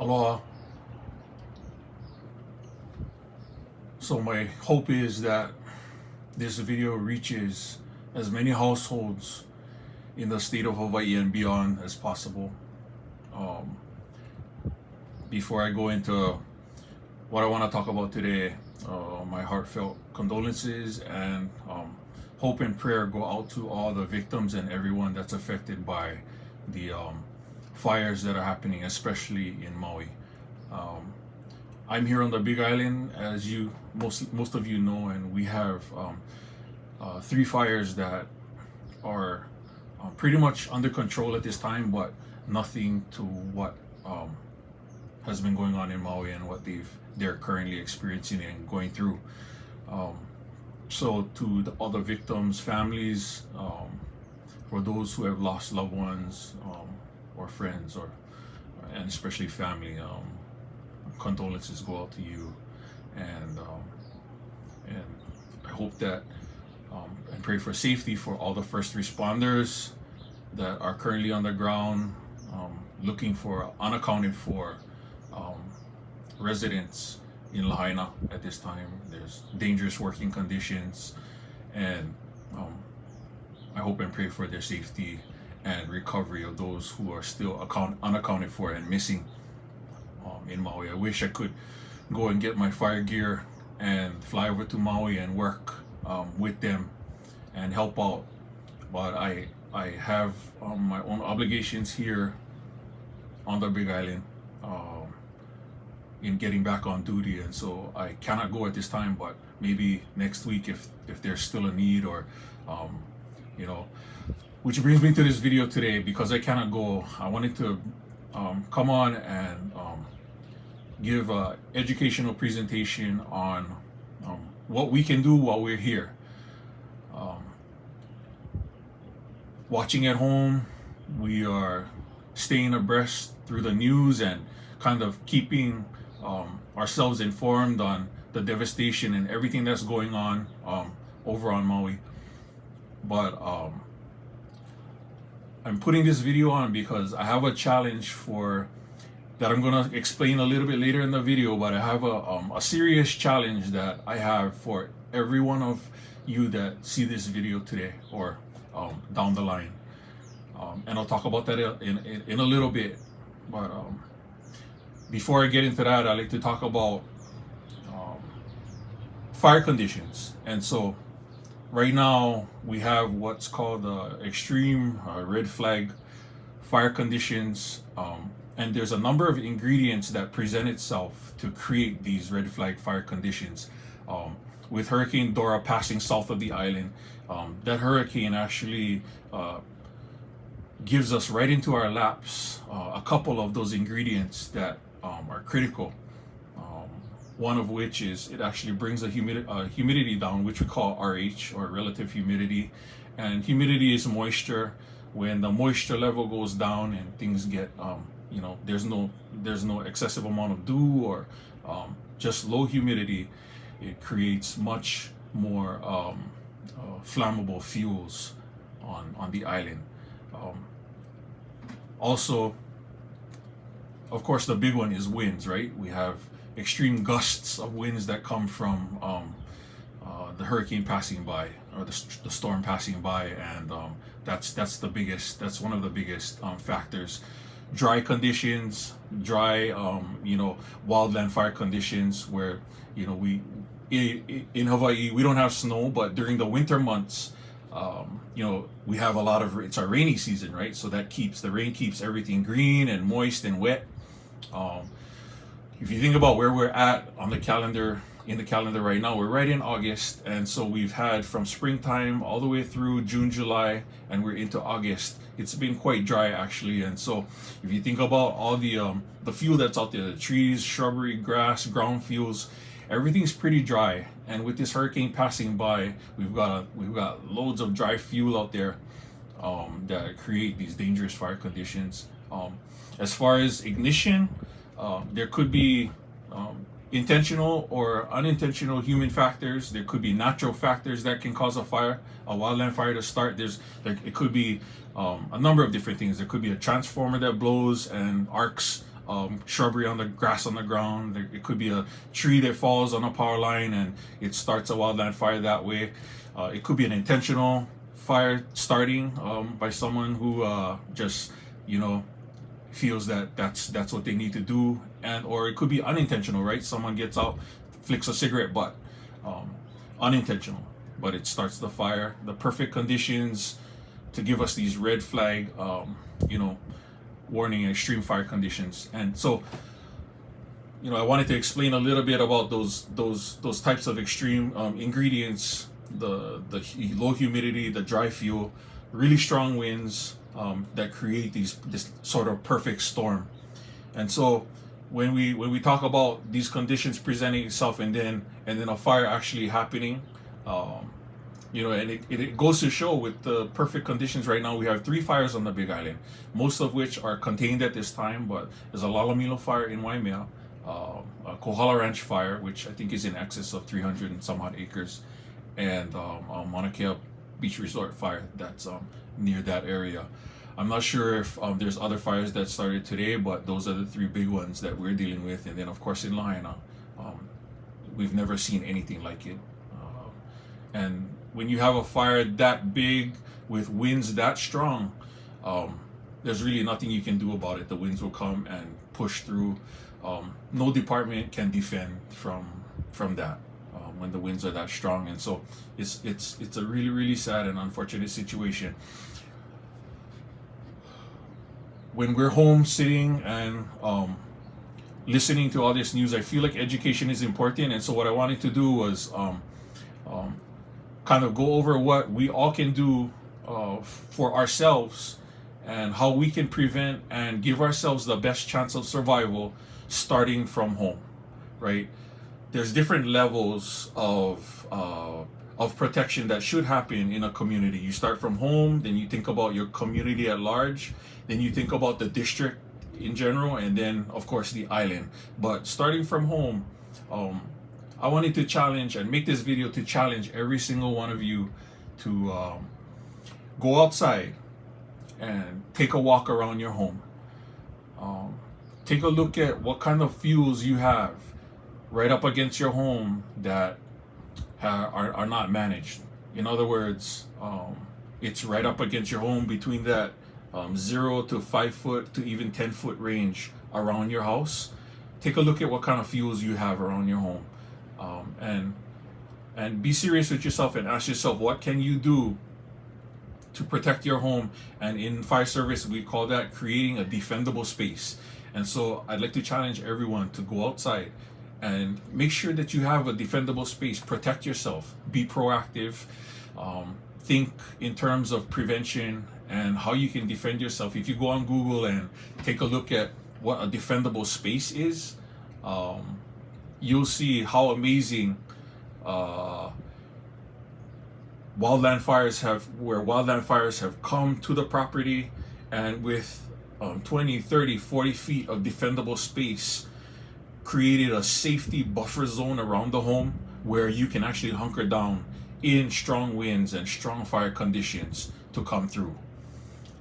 Aloha. So my hope is that this video reaches as many households in the state of Hawaii and beyond as possible. Um, Before I go into what I want to talk about today, my heartfelt condolences and hope and prayer go out to all the victims and everyone that's affected by the fires that are happening, especially in Maui. Um, I'm here on the Big Island, as you most of you know, and we have three fires that are pretty much under control at this time, but nothing to what has been going on in Maui and what they're currently experiencing and going through. Um, so to all the victims' families, for those who have lost loved ones or friends, and especially family, condolences go out to you, and I hope that and pray for safety for all the first responders that are currently on the ground looking for unaccounted for residents in Lahaina at this time. There's dangerous working conditions, and I hope and pray for their safety and recovery of those who are still unaccounted for and missing in Maui. I wish I could go and get my fire gear and fly over to Maui and work with them and help out, but I have my own obligations here on the Big Island in getting back on duty, and so I cannot go at this time. But maybe next week, if there's still a need, or you know, which brings me to this video today. Because I cannot go, I wanted to come on and give a educational presentation on what we can do while we're here. Watching at home, we are staying abreast through the news and kind of keeping ourselves informed on the devastation and everything that's going on over on Maui. But I'm putting this video on because I have a challenge that I'm gonna explain a little bit later in the video. But I have a serious challenge that I have for every one of you that see this video today or down the line, and I'll talk about that in a little bit. But before I get into that, I'd like to talk about fire conditions. And so right now we have what's called extreme red flag fire conditions, and there's a number of ingredients that present itself to create these red flag fire conditions. With Hurricane Dora passing south of the island, that hurricane actually gives us right into our laps a couple of those ingredients that are critical. One of which is it actually brings a humidity down, which we call RH, or relative humidity. And humidity is moisture. When the moisture level goes down and things get there's no excessive amount of dew or just low humidity, it creates much more flammable fuels on the island. Also, of course, the big one is winds, right? We have extreme gusts of winds that come from the hurricane passing by, or the storm passing by, and that's one of the biggest factors. Dry conditions, wildland fire conditions, where we in Hawaii we don't have snow, but during the winter months, we have a lot of, it's our rainy season, right? So the rain keeps everything green and moist and wet. If you think about where we're at in the calendar right now, we're right in August, and so we've had from springtime all the way through June, July, and we're into August. It's been quite dry actually, and so if you think about all the fuel that's out there, the trees, shrubbery, grass, ground fuels, everything's pretty dry. And with this hurricane passing by, we've got loads of dry fuel out there that create these dangerous fire conditions. As far as ignition, there could be intentional or unintentional human factors. There could be natural factors that can cause a wildland fire to start. It could be a number of different things. There could be a transformer that blows and arcs shrubbery on the grass on the ground. It could be a tree that falls on a power line and it starts a wildland fire that way. It could be an intentional fire starting by someone who just, you know, feels that that's what they need to do, and or it could be unintentional, right? Someone gets out, flicks a cigarette butt, unintentional, but it starts the fire. The perfect conditions to give us these red flag, you know, warning extreme fire conditions. And so, you know, I wanted to explain a little bit about those types of extreme ingredients: the low humidity, the dry fuel, really strong winds that create this sort of perfect storm. And so when we talk about these conditions presenting itself and then a fire actually happening, you know, and it goes to show with the perfect conditions right now, we have 3 fires on the Big Island, most of which are contained at this time. But there's a Lalamilo fire in Waimea, a Kohala Ranch fire, which I think is in excess of 300 and some odd acres, and a Mauna Kea Beach Resort fire that's near that area. I'm not sure if there's other fires that started today, but those are the 3 big ones that we're dealing with. And then of course in Lahaina, we've never seen anything like it. And when you have a fire that big with winds that strong, there's really nothing you can do about it. The winds will come and push through. No department can defend from that when the winds are that strong. And so it's a really sad and unfortunate situation. When we're home sitting and listening to all this news, I feel like education is important. And so what I wanted to do was kind of go over what we all can do for ourselves and how we can prevent and give ourselves the best chance of survival starting from home, right? There's different levels of protection that should happen in a community. You start from home, then you think about your community at large, then you think about the district in general, and then of course the island. But starting from home, I wanted to challenge and make this video to challenge every single one of you to go outside and take a walk around your home. Take a look at what kind of fuels you have right up against your home that are not managed. In other words, it's right up against your home between that 0 to 5 foot to even 10 foot range around your house. Take a look at what kind of fuels you have around your home, and be serious with yourself and ask yourself, what can you do to protect your home? And in fire service, we call that creating a defendable space. And so I'd like to challenge everyone to go outside and make sure that you have a defendable space. Protect yourself, be proactive, think in terms of prevention and how you can defend yourself. If you go on Google and take a look at what a defendable space is, you'll see how amazing wildland fires have come to the property, and with 20, 30, 40 feet of defendable space, created a safety buffer zone around the home where you can actually hunker down in strong winds and strong fire conditions to come through,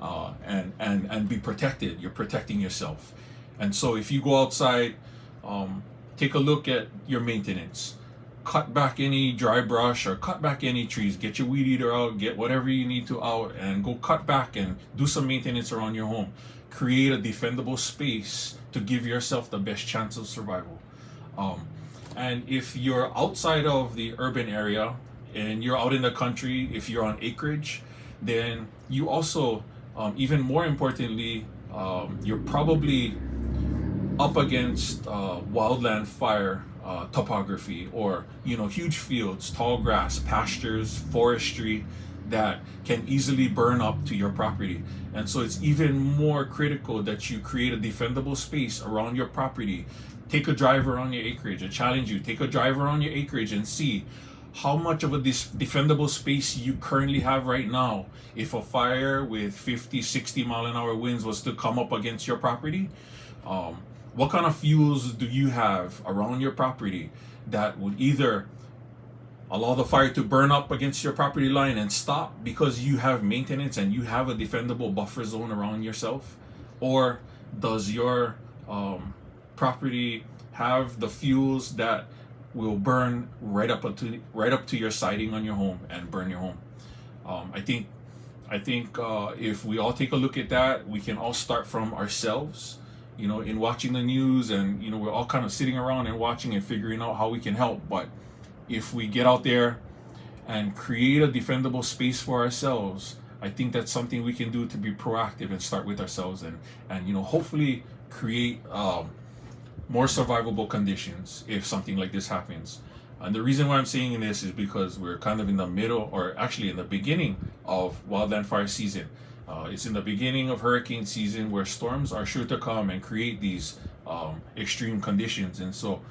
and be protected. You're protecting yourself. And so if you go outside, take a look at your maintenance. Cut back any dry brush or cut back any trees. Get your weed eater out, get whatever you need to out, and go cut back and do some maintenance around your home. Create a defendable space to give yourself the best chance of survival. And if you're outside of the urban area and you're out in the country, if you're on acreage, then you also, even more importantly, you're probably up against wildland fire topography, or huge fields, tall grass, pastures, forestry that can easily burn up to your property. And so it's even more critical that you create a defendable space around your property. Take a drive around your acreage. I challenge you, take a drive around your acreage and see how much of a defendable space you currently have right now. If a fire with 50, 60 mile an hour winds was to come up against your property, what kind of fuels do you have around your property that would either allow the fire to burn up against your property line and stop because you have maintenance and you have a defendable buffer zone around yourself? Or does your property have the fuels that will burn right up to your siding on your home and burn your home. I think if we all take a look at that, we can all start from ourselves. In watching the news, and we're all kind of sitting around and watching and figuring out how we can help. But if we get out there and create a defendable space for ourselves, I think that's something we can do to be proactive and start with ourselves, and hopefully create more survivable conditions if something like this happens. And the reason why I'm saying this is because we're kind of in the middle, or actually in the beginning of wildland fire season. It's in the beginning of hurricane season, where storms are sure to come and create these extreme conditions. And so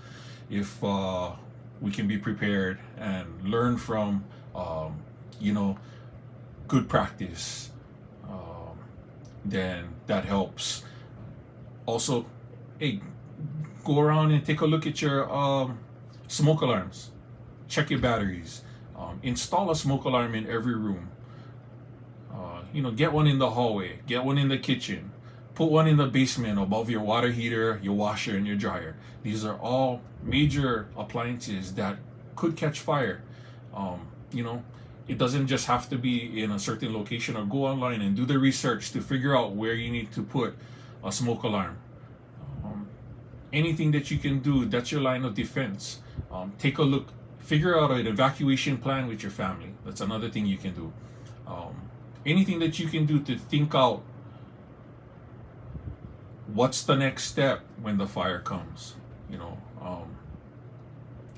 if we can be prepared and learn from good practice, then that helps. Also, hey, go around and take a look at your smoke alarms. Check your batteries. Install a smoke alarm in every room. Get one in the hallway, get one in the kitchen, put one in the basement above your water heater, your washer, and your dryer. These are all major appliances that could catch fire. It doesn't just have to be in a certain location, or go online and do the research to figure out where you need to put a smoke alarm. Anything that you can do, that's your line of defense. Take a look, figure out an evacuation plan with your family. That's another thing you can do. Anything that you can do to think out what's the next step when the fire comes.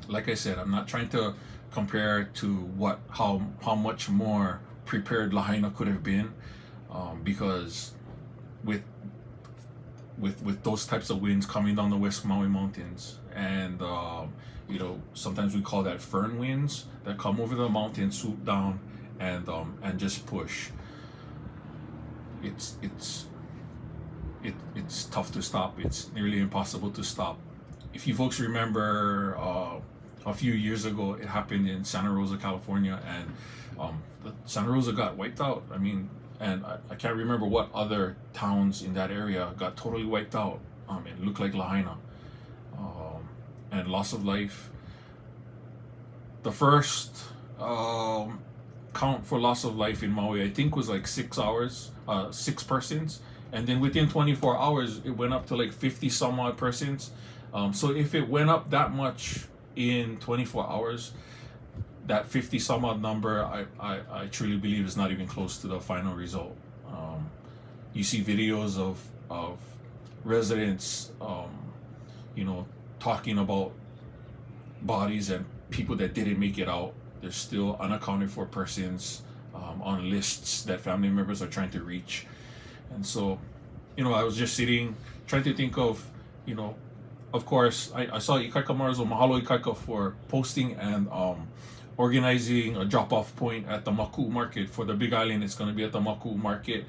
Like I said, I'm not trying to compare to how much more prepared Lahaina could have been, because with those types of winds coming down the West Maui mountains, and sometimes we call that fern winds that come over the mountain, swoop down, and just push. It's tough to stop. It's nearly impossible to stop. If you folks remember, a few years ago, it happened in Santa Rosa, California, and Santa Rosa got wiped out. And I can't remember what other towns in that area got totally wiped out. It looked like Lahaina, and loss of life. The first count for loss of life in Maui, I think, was like 6 hours, 6 persons, and then within 24 hours it went up to like 50 some odd persons. So if it went up that much in 24 hours, that 50 some odd number, I truly believe is not even close to the final result. You see videos of residents talking about bodies and people that didn't make it out. There's still unaccounted for persons on lists that family members are trying to reach. And so, I was just sitting, trying to think of, of course, I saw Ikaika Marzo, mahalo Ikaika for posting and organizing a drop-off point at the Maku market. For the Big Island, it's going to be at the Maku market.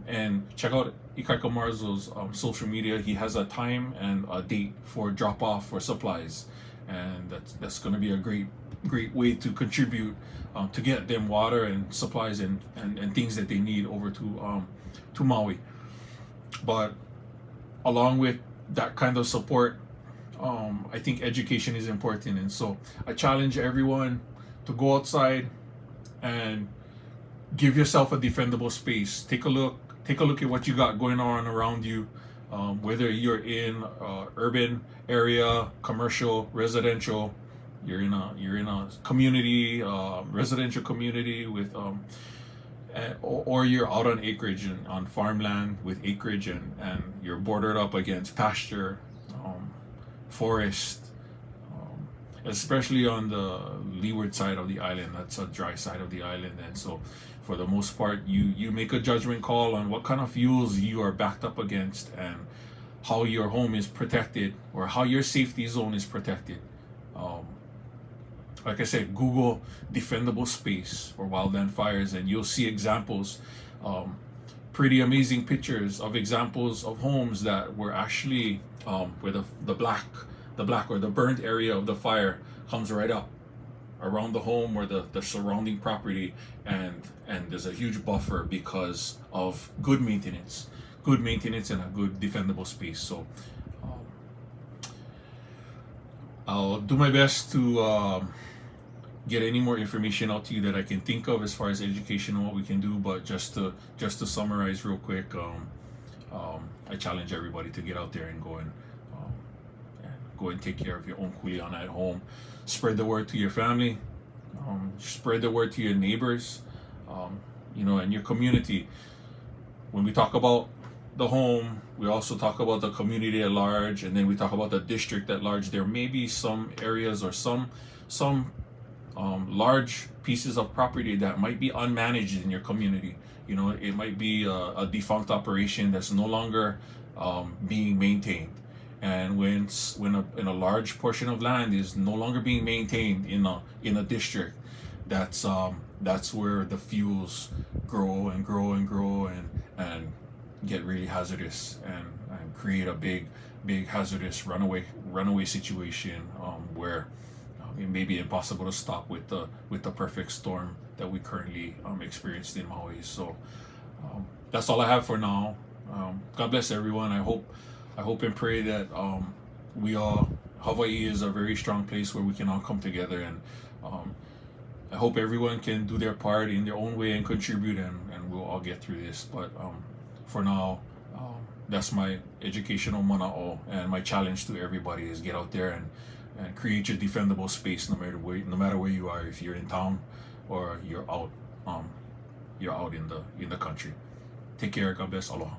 And check out Ikaika Marzo's social media. He has a time and a date for drop-off for supplies. And that's going to be a great way to contribute to get them water and supplies and things that they need over to Maui. But along with that kind of support, I think education is important. And so I challenge everyone to go outside and give yourself a defendable space. Take a look at what you got going on around you, whether you're in urban area, commercial, residential, you're in a community, residential community with or you're out on acreage and on farmland with acreage, and you're bordered up against pasture, forest, especially on the leeward side of the island. That's a dry side of the island. And so for the most part, you make a judgment call on what kind of fuels you are backed up against and how your home is protected, or how your safety zone is protected. Like I said, Google defendable space or wildland fires, and you'll see examples, pretty amazing pictures of examples of homes that were actually where the black or the burnt area of the fire comes right up around the home or the surrounding property, and there's a huge buffer because of good maintenance, good maintenance and a good defendable space. So I'll do my best to get any more information out to you that I can think of as far as education and what we can do. But just to summarize real quick, I challenge everybody to get out there and go and take care of your own kuleana at home. Spread the word to your family. Spread the word to your neighbors, and your community. When we talk about the home, we also talk about the community at large, and then we talk about the district at large. There may be some areas or some large pieces of property that might be unmanaged in your community. It might be a defunct operation that's no longer being maintained. And when a large portion of land is no longer being maintained in a district, that's where the fuels grow and grow and grow and get really hazardous and create a big hazardous runaway situation where it may be impossible to stop with the perfect storm that we currently experienced in Maui. So that's all I have for now. God bless everyone. I hope and pray that Hawaii is a very strong place where we can all come together, and I hope everyone can do their part in their own way and contribute, and we'll all get through this. But for now, that's my educational mana'o, and my challenge to everybody is get out there and create your defendable space no matter where you are, if you're in town or you're out in the country. Take care. God bless. Aloha.